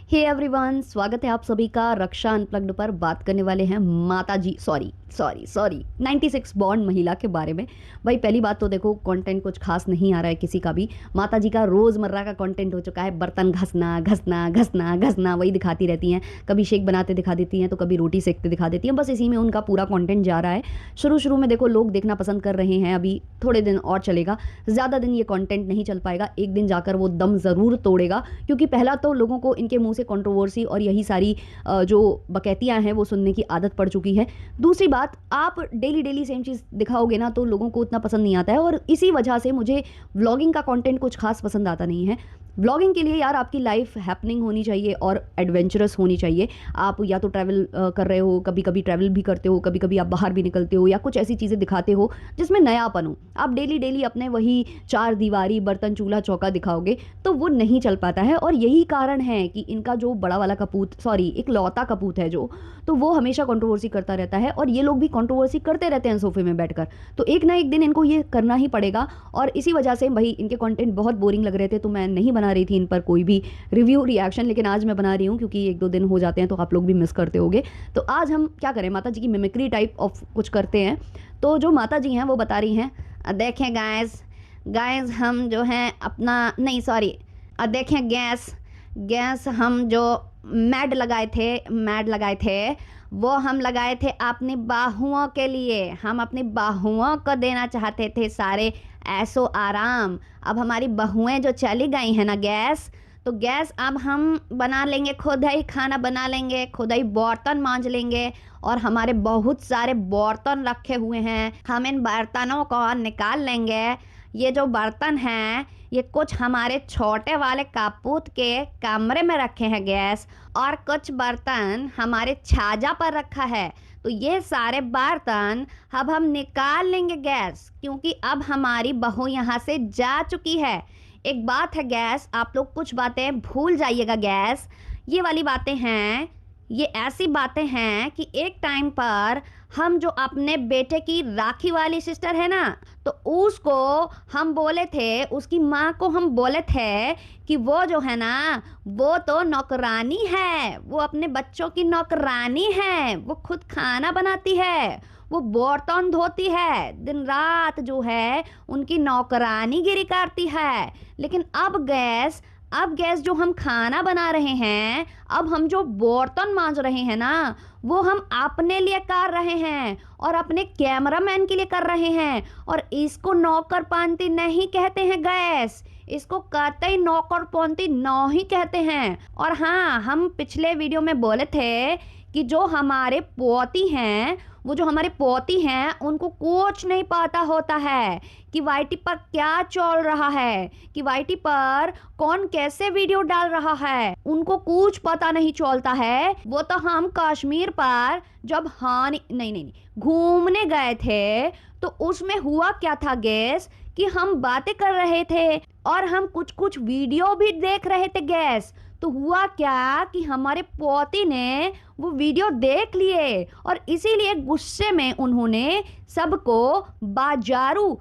Hey everyone, स्वागत है आप सभी का रक्षा अनप्लग्ड पर। बात करने वाले हैं माता जी सॉरी सॉरी सॉरी 96 बॉर्न महिला के बारे में। भाई पहली बात तो देखो, कंटेंट कुछ खास नहीं आ रहा है किसी का भी। माता जी का रोज़मर्रा का कंटेंट हो चुका है बर्तन घसना घसना घसना घसना, वही दिखाती रहती हैं। कभी शेक बनाते दिखा देती हैं तो कभी रोटी सेकते दिखा देती हैं। बस इसी में उनका पूरा कंटेंट जा रहा है। शुरू शुरू में देखो लोग देखना पसंद कर रहे हैं, अभी थोड़े दिन और चलेगा, ज़्यादा दिन ये कंटेंट नहीं चल पाएगा। एक दिन जाकर वो दम ज़रूर तोड़ेगा, क्योंकि पहला तो लोगों को इनके मुंह से कंट्रोवर्सी और यही सारी जो बकैतियाँ हैं वो सुनने की आदत पड़ चुकी है। दूसरी बात, आप डेली डेली सेम चीज़ दिखाओगे ना तो लोगों को उतना पसंद नहीं आता है, और इसी वजह से मुझे व्लॉगिंग का कंटेंट कुछ खास पसंद आता नहीं है। व्लॉगिंग के लिए यार आपकी लाइफ हैपनिंग होनी चाहिए और एडवेंचरस होनी चाहिए। आप या तो ट्रैवल कर रहे हो, कभी कभी ट्रैवल भी करते हो, कभी कभी आप बाहर भी निकलते हो, या कुछ ऐसी चीज़ें दिखाते हो जिसमें नयापन हो। आप डेली डेली अपने वही चार दीवारी बर्तन चूल्हा चौका दिखाओगे तो वो नहीं चल पाता है। और यही कारण है कि इनका जो बड़ा वाला कपूत, सॉरी एक लौता कपूत है जो, तो वो हमेशा कंट्रोवर्सी करता रहता है, और ये लोग भी कंट्रोवर्सी करते रहते हैं सोफे में बैठकर। तो एक ना एक दिन इनको ये करना ही पड़ेगा, और इसी वजह से भाई इनके कंटेंट बहुत बोरिंग लग रहे थे तो मैं नहीं बना रही थी इन पर कोई भी रिव्यू रिएक्शन। लेकिन आज मैं बना रही हूँ क्योंकि एक दो दिन हो जाते हैं तो आप लोग भी मिस करते होगे। तो आज हम क्या करें, माता जी की मिमिक्री टाइप ऑफ कुछ करते हैं। तो जो माता जी हैं वो बता रही हैं, देखें गाइस गाइस हम जो हैं अपना नहीं सॉरी देखें गैस हम जो मैड लगाए थे वो हम लगाए थे अपनी बाहुओं के लिए। हम अपनी बाहुओं को देना चाहते थे सारे ऐसो आराम। अब हमारी बहुएं जो चली गई हैं ना गैस, तो गैस अब हम बना लेंगे, खुद ही खाना बना लेंगे, खुद ही बर्तन मांज लेंगे। और हमारे बहुत सारे बर्तन रखे हुए हैं, हम इन बर्तनों को निकाल लेंगे। ये जो बर्तन हैं ये कुछ हमारे छोटे वाले कपूत के कमरे में रखे हैं गैस, और कुछ बर्तन हमारे छाजा पर रखा है। तो ये सारे बर्तन अब हम निकाल लेंगे गैस, क्योंकि अब हमारी बहू यहाँ से जा चुकी है। एक बात है गैस, आप लोग कुछ बातें भूल जाइएगा गैस। ये वाली बातें हैं, ये ऐसी बातें हैं कि एक टाइम पर हम जो अपने बेटे की राखी वाली सिस्टर है ना, तो उसको हम बोले थे, उसकी माँ को हम बोले थे कि वो जो है ना वो तो नौकरानी है, वो अपने बच्चों की नौकरानी है, वो खुद खाना बनाती है, वो बर्तन धोती है, दिन रात जो है उनकी नौकरानी गिरी करती है। लेकिन अब गैस जो हम खाना बना रहे हैं, अब हम जो बर्तन मांज रहे हैं ना, वो हम अपने लिए कर रहे हैं और अपने कैमरामैन के लिए कर रहे हैं। और इसको नौकरपंती नहीं कहते हैं गैस, इसको कतई नौकरपंती नहीं कहते हैं। और हाँ, हम पिछले वीडियो में बोले थे कि जो हमारे पोती हैं उनको कुछ नहीं पता होता है कि वाईटी पर क्या चल रहा है, कि वाईटी पर कौन कैसे वीडियो डाल रहा है, उनको कुछ पता नहीं चलता है। वो तो हम कश्मीर पर जब नहीं घूमने गए थे तो उसमें हुआ क्या था गैस, कि हम बातें कर रहे थे और हम कुछ वीडियो भी देख रहे थे गैस। तो हुआ क्या कि हमारे पोती ने वो वीडियो देख लिए, और इसीलिए गुस्से में उन्होंने सबको बोजारू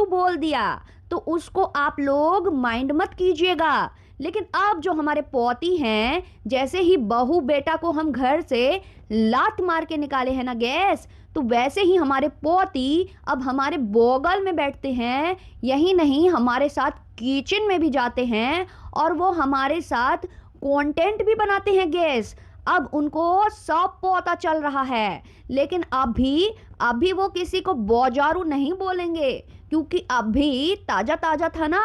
बोल दिया। तो उसको आप लोग माइंड मत कीजिएगा। लेकिन अब जो हमारे पोती हैं, जैसे ही बहू बेटा को हम घर से लात मार के निकाले हैं ना गैस, तो वैसे ही हमारे पोती अब हमारे बगल में बैठते हैं। यही नहीं, हमारे साथ किचन में भी जाते हैं और वो हमारे साथ कंटेंट भी बनाते हैं गैस। अब उनको सब पता चल रहा है, लेकिन अभी वो किसी को बोजारू नहीं बोलेंगे, क्योंकि अभी ताजा ताजा था ना।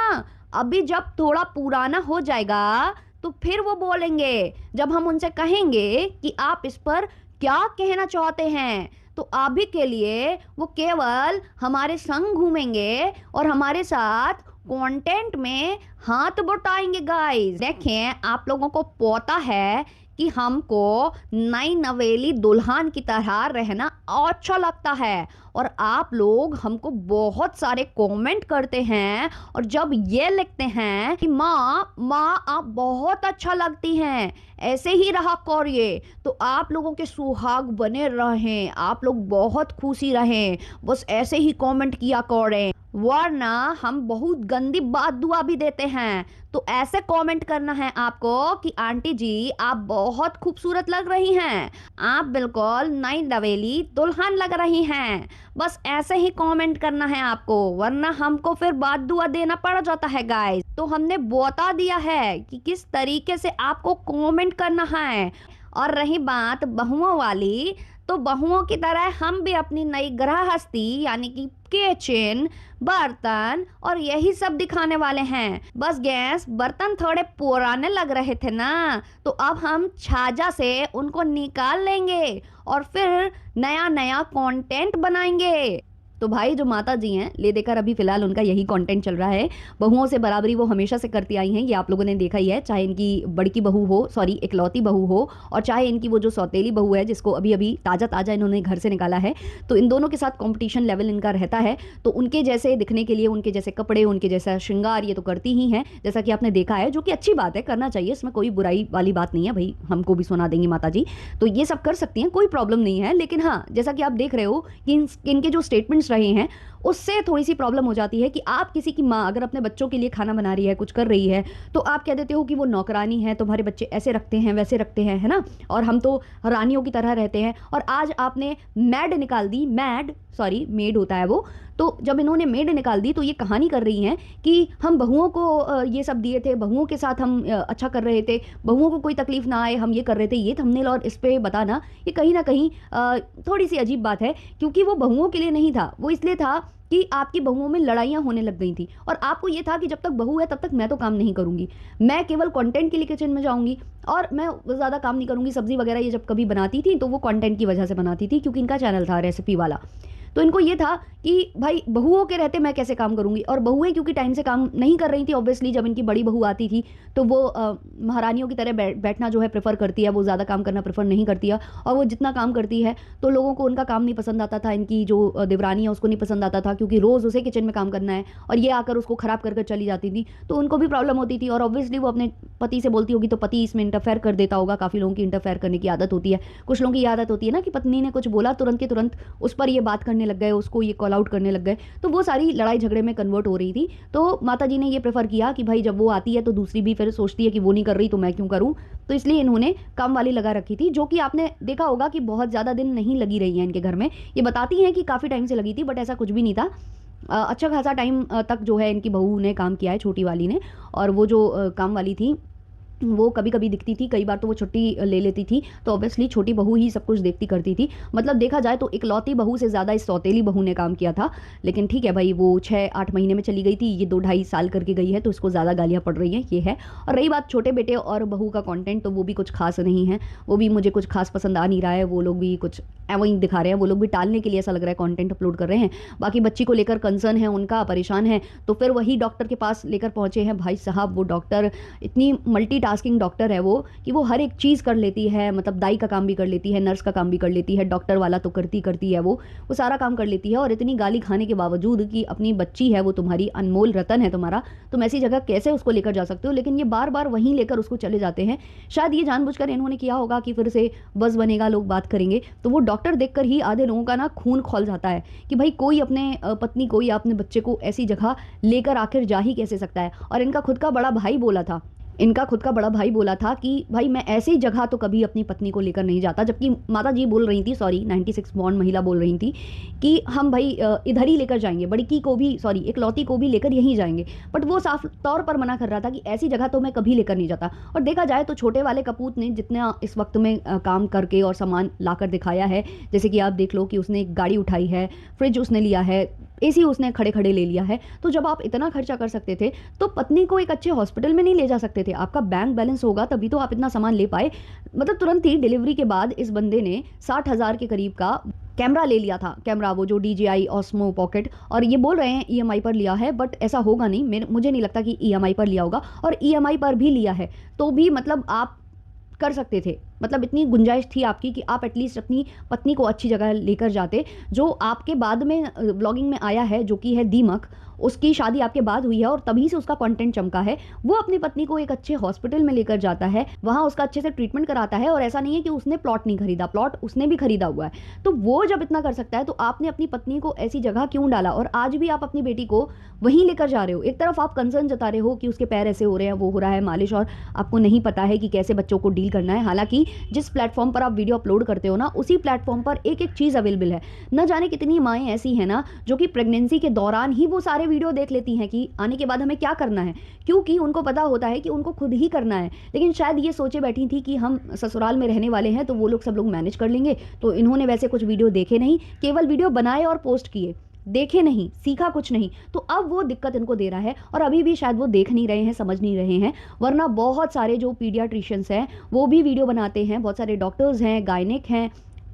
अभी जब थोड़ा पुराना हो जाएगा तो फिर वो बोलेंगे, जब हम उनसे कहेंगे कि आप इस पर क्या कहना चाहते हैं। तो अभी के लिए वो केवल हमारे संग घूमेंगे और हमारे साथ कंटेंट में हाथ बटाएंगे गाइस। देखें, आप लोगों को पता है कि हमको नई नवेली दुल्हन की तरह रहना अच्छा लगता है, और आप लोग हमको बहुत सारे कमेंट करते हैं और जब ये लिखते हैं कि माँ आप बहुत अच्छा लगती हैं, ऐसे ही रहा करिए, तो आप लोगों के सुहाग बने रहें, आप लोग बहुत खुशी रहें, बस ऐसे ही कमेंट किया करें। वरना हम बहुत गंदी बात दुआ भी देते हैं। तो ऐसे कमेंट करना है आपको कि आंटी जी आप बहुत खूबसूरत लग रही हैं, आप बिल्कुल नई नवेली दुल्हन लग रही हैं। बस ऐसे ही कमेंट करना है आपको, वरना हमको फिर बात दुआ देना पड़ जाता है गाइस। तो हमने बता दिया है कि किस तरीके से आपको कमेंट करना है। और रही बात बहुओं वाली, तो बहुओं की तरह हम भी अपनी नई गृहस्थी यानी कि किचन, बर्तन और यही सब दिखाने वाले हैं। बस गैस बर्तन थोड़े पुराने लग रहे थे ना, तो अब हम छाजा से उनको निकाल लेंगे और फिर नया नया कंटेंट बनाएंगे। तो भाई जो माता जी हैं ले देकर अभी फिलहाल उनका यही कंटेंट चल रहा है। बहुओं से बराबरी वो हमेशा से करती आई हैं, ये आप लोगों ने देखा ही है, चाहे इनकी बड़की बहू हो, सॉरी इकलौती बहू हो, और चाहे इनकी वो जो सौतेली बहू है जिसको अभी अभी ताज़ा ताज़ा इन्होंने घर से निकाला है। तो इन दोनों के साथ कॉम्पिटिशन लेवल इनका रहता है। तो उनके जैसे दिखने के लिए, उनके जैसे कपड़े, उनके जैसा श्रृंगार ये तो करती ही हैं, जैसा कि आपने देखा है, जो कि अच्छी बात है, करना चाहिए, इसमें कोई बुराई वाली बात नहीं है। भाई हमको भी सुना देंगी माता जी, तो ये सब कर सकती हैं, कोई प्रॉब्लम नहीं है। लेकिन हाँ, जैसा कि आप देख रहे हो कि इनके जो स्टेटमेंट्स रहे हैं उससे थोड़ी सी प्रॉब्लम हो जाती है कि आप किसी की माँ अगर अपने बच्चों के लिए खाना बना रही है, कुछ कर रही है, तो आप कह देते हो कि वो नौकरानी है, तुम्हारे बच्चे ऐसे रखते हैं वैसे रखते हैं, है ना, और हम तो रानियों की तरह रहते हैं। और आज आपने मैड निकाल दी, मैड सॉरी मेड होता है वो। तो जब इन्होंने मेड निकाल दी तो ये कहानी कर रही हैं कि हम बहुओं को ये सब दिए थे, बहुओं के साथ हम अच्छा कर रहे थे, बहुओं को कोई तकलीफ ना आए, हम ये कर रहे थे। ये थंबनेल और इस पे बताना ये कहीं ना कहीं थोड़ी सी अजीब बात है, क्योंकि वो बहुओं के लिए नहीं था, वो इसलिए था कि आपकी बहुओं में लड़ाइयाँ होने लग गई थी और आपको ये था कि जब तक बहू है तब तक मैं तो काम नहीं करूंगी, मैं केवल कंटेंट के लिए किचन में जाऊंगी और मैं ज़्यादा काम नहीं करूंगी। सब्जी वगैरह ये जब कभी बनाती थी तो वो कंटेंट की वजह से बनाती थी, क्योंकि इनका चैनल था रेसिपी वाला। तो इनको ये था कि भाई बहुओं के रहते मैं कैसे काम करूंगी, और बहुएं क्योंकि टाइम से काम नहीं कर रही थी ऑब्वियसली, जब इनकी बड़ी बहू आती थी तो वो महारानियों की तरह बैठना जो है प्रेफर करती है, वो ज़्यादा काम करना प्रेफर नहीं करती है। और वो जितना काम करती है तो लोगों को उनका काम नहीं पसंद आता था, इनकी जो देवरानी है उसको नहीं पसंद आता था, क्योंकि रोज़ उसे किचन में काम करना है और ये आकर उसको ख़राब कर चली जाती थी, तो उनको भी प्रॉब्लम होती थी। और ऑब्वियसली वो अपने पति से बोलती होगी तो पति इसमें इंटरफेयर कर देता होगा। काफ़ी लोगों की इंटरफेयर करने की आदत होती है, कुछ लोगों की आदत होती है ना कि पत्नी ने कुछ बोला तुरंत के तुरंत उस पर ये बात करने लग गए, उसको ये कॉल आउट करने लग गए, तो वो सारी लड़ाई झगड़े में कन्वर्ट हो रही थी। तो माता जी ने ये प्रेफर किया कि भाई जब वो आती है तो दूसरी भी फिर सोचती है कि वो नहीं कर रही तो मैं क्यों करूं, तो इसलिए इन्होंने काम वाली लगा रखी थी, जो कि आपने देखा होगा कि बहुत ज़्यादा दिन नहीं लगी रही है इनके घर में। ये बताती हैं कि काफ़ी टाइम से लगी थी, बट ऐसा कुछ भी नहीं था। अच्छा खासा टाइम तक जो है इनकी बहू ने काम किया है, छोटी वाली ने। और वो जो काम वाली थी वो कभी कभी दिखती थी, कई बार तो वो छुट्टी ले लेती थी, तो ऑब्वियसली छोटी बहू ही सब कुछ देखती करती थी। मतलब देखा जाए तो इकलौती बहू से ज़्यादा इस सौतेली बहू ने काम किया था। लेकिन ठीक है भाई, वो 6-8 महीने में चली गई थी, ये 2-2.5 साल करके गई है, तो इसको ज़्यादा गालियाँ पड़ रही हैं, ये है। और रही बात छोटे बेटे और बहू का कंटेंट, तो वो भी कुछ खास नहीं है, वो भी मुझे कुछ खास पसंद आ नहीं रहा है। वो लोग भी कुछ वही दिखा रहे हैं, वो लोग भी टालने के लिए ऐसा लग रहा है कंटेंट अपलोड कर रहे हैं। बाकी बच्ची को लेकर कंसर्न है उनका, परेशान है, तो फिर वही डॉक्टर के पास लेकर पहुँचे हैं। भाई साहब वो डॉक्टर इतनी मल्टीटास्किंग डॉक्टर है वो कि वो हर एक चीज़ कर लेती है, मतलब दाई का काम भी कर लेती है, नर्स का काम भी कर लेती है, डॉक्टर वाला तो करती करती है वो सारा काम कर लेती है। और इतनी गाली खाने के बावजूद कि अपनी बच्ची है, वो तुम्हारी अनमोल रतन है तुम्हारा, तुम ऐसी जगह कैसे उसको लेकर जा सकते हो, लेकिन ये बार बार वहीं लेकर उसको चले जाते हैं। शायद ये जानबूझकर इन्होंने किया होगा कि फिर से बस बनेगा, लोग बात करेंगे। तो वो डॉक्टर देखकर ही आधे लोगों का ना खून खौल जाता है कि भाई कोई अपने पत्नी को या अपने बच्चे को ऐसी जगह लेकर आखिर जा ही कैसे सकता है। और इनका खुद का बड़ा भाई बोला था, इनका खुद का बड़ा भाई बोला था कि भाई मैं ऐसी जगह तो कभी अपनी पत्नी को लेकर नहीं जाता, जबकि माता जी बोल रही थी, सॉरी 96 बॉर्न महिला बोल रही थी कि हम भाई इधर ही लेकर जाएंगे, बड़की को भी, सॉरी इकलौती को भी लेकर यहीं जाएंगे। बट वो साफ तौर पर मना कर रहा था कि ऐसी जगह तो मैं कभी लेकर नहीं जाता। और देखा जाए तो छोटे वाले कपूत ने जितना इस वक्त में काम करके और सामान लाकर दिखाया है, जैसे कि आप देख लो कि उसने एक गाड़ी उठाई है, फ्रिज उसने लिया है, एसी उसने खड़े खड़े ले लिया है। तो जब आप इतना खर्चा कर सकते थे तो पत्नी को एक अच्छे हॉस्पिटल में नहीं ले जा सकते थे? आपका बैंक बैलेंस होगा तभी तो आप इतना सामान ले पाए। मतलब तुरंत ही डिलीवरी के बाद इस बंदे ने 60,000 के करीब का कैमरा ले लिया था, कैमरा वो जो DJI Osmo Pocket, और ये बोल रहे हैं EMI पर लिया है, बट ऐसा होगा नहीं, मुझे नहीं लगता कि EMI पर लिया होगा। और EMI पर भी लिया है तो भी मतलब आप कर सकते थे, मतलब इतनी गुंजाइश थी आपकी कि आप एटलीस्ट अपनी पत्नी को अच्छी जगह लेकर जाते। जो आपके बाद में ब्लॉगिंग में आया है, जो कि है दीमक, उसकी शादी आपके बाद हुई है और तभी से उसका कंटेंट चमका है। वो अपनी पत्नी को एक अच्छे हॉस्पिटल में लेकर जाता है, वहाँ उसका अच्छे से ट्रीटमेंट कराता है, और ऐसा नहीं है कि उसने प्लॉट नहीं खरीदा, प्लॉट उसने भी खरीदा हुआ है। तो वो जब इतना कर सकता है तो आपने अपनी पत्नी को ऐसी जगह क्यों डाला? और आज भी आप अपनी बेटी को वहीं लेकर जा रहे हो। एक तरफ आप कंसर्न जता रहे हो कि उसके पैर ऐसे हो रहे हैं, वो हो रहा है मालिश, और आपको नहीं पता है कि कैसे बच्चों को डील करना है। हालांकि जिस प्लेटफॉर्म पर आप वीडियो अपलोड करते हो ना, उसी प्लेटफॉर्म पर एक एक चीज़ अवेलेबल है। न जाने कितनी माएँ ऐसी हैं ना जो कि प्रेगनेंसी के दौरान ही वो सारे वीडियो देख लेती हैं कि आने के बाद हमें क्या करना है, क्योंकि उनको पता होता है कि उनको खुद ही करना है। लेकिन शायद ये सोचे बैठी थी कि हम ससुराल में रहने वाले हैं तो वो लोग सब लोग मैनेज कर लेंगे। तो इन्होंने वैसे कुछ वीडियो देखे नहीं, केवल वीडियो बनाए और पोस्ट किए, देखे नहीं, सीखा कुछ नहीं। तो अब वो दिक्कत इनको दे रहा है, और अभी भी शायद वो देख नहीं रहे हैं, समझ नहीं रहे हैं। वरना बहुत सारे जो पीडियाट्रिशियंस हैं वो भी वीडियो बनाते हैं, बहुत सारे डॉक्टर्स हैं, गायनिक हैं,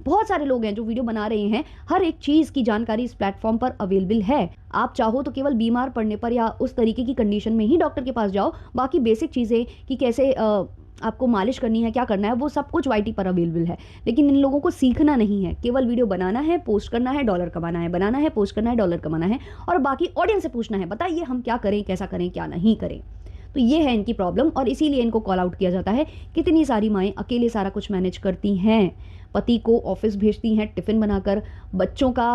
बहुत सारे लोग हैं जो वीडियो बना रहे हैं। हर एक चीज़ की जानकारी इस प्लेटफॉर्म पर अवेलेबल है। आप चाहो तो केवल बीमार पड़ने पर या उस तरीके की कंडीशन में ही डॉक्टर के पास जाओ। बाकी बेसिक चीज़ें कि कैसे आपको मालिश करनी है, क्या करना है, वो सब कुछ वाईटी पर अवेलेबल है। लेकिन इन लोगों को सीखना नहीं है, केवल वीडियो बनाना है, पोस्ट करना है, डॉलर कमाना है, बनाना है, पोस्ट करना है, डॉलर कमाना है, और बाकी ऑडियंस से पूछना है बताइए हम क्या करें, कैसा करें, क्या नहीं करें। तो ये है इनकी प्रॉब्लम, और इसीलिए इनको कॉल आउट किया जाता है। कितनी सारी माएँ अकेले सारा कुछ मैनेज करती हैं, पति को ऑफिस भेजती हैं टिफ़िन बनाकर, बच्चों का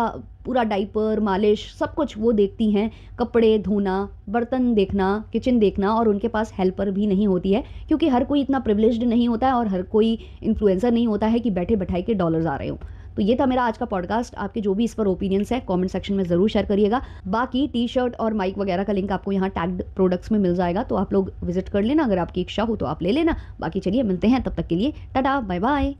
पूरा डाइपर, मालिश, सब कुछ वो देखती हैं, कपड़े धोना, बर्तन देखना, किचन देखना, और उनके पास हेल्पर भी नहीं होती है, क्योंकि हर कोई इतना प्रिविलेज्ड नहीं होता है और हर कोई इन्फ्लुएंसर नहीं होता है कि बैठे बैठाए के डॉलर्स आ रहे हो। तो ये था मेरा आज का पॉडकास्ट। आपके जो भी इस पर ओपिनियंस है कमेंट सेक्शन में ज़रूर शेयर करिएगा। बाकी टी शर्ट और माइक वगैरह का लिंक आपको यहाँ टैग्ड प्रोडक्ट्स में मिल जाएगा, तो आप लोग विजिट कर लेना। अगर आपकी इच्छा हो तो आप ले लेना। बाकी चलिए मिलते हैं, तब तक के लिए टाटा बाय बाय।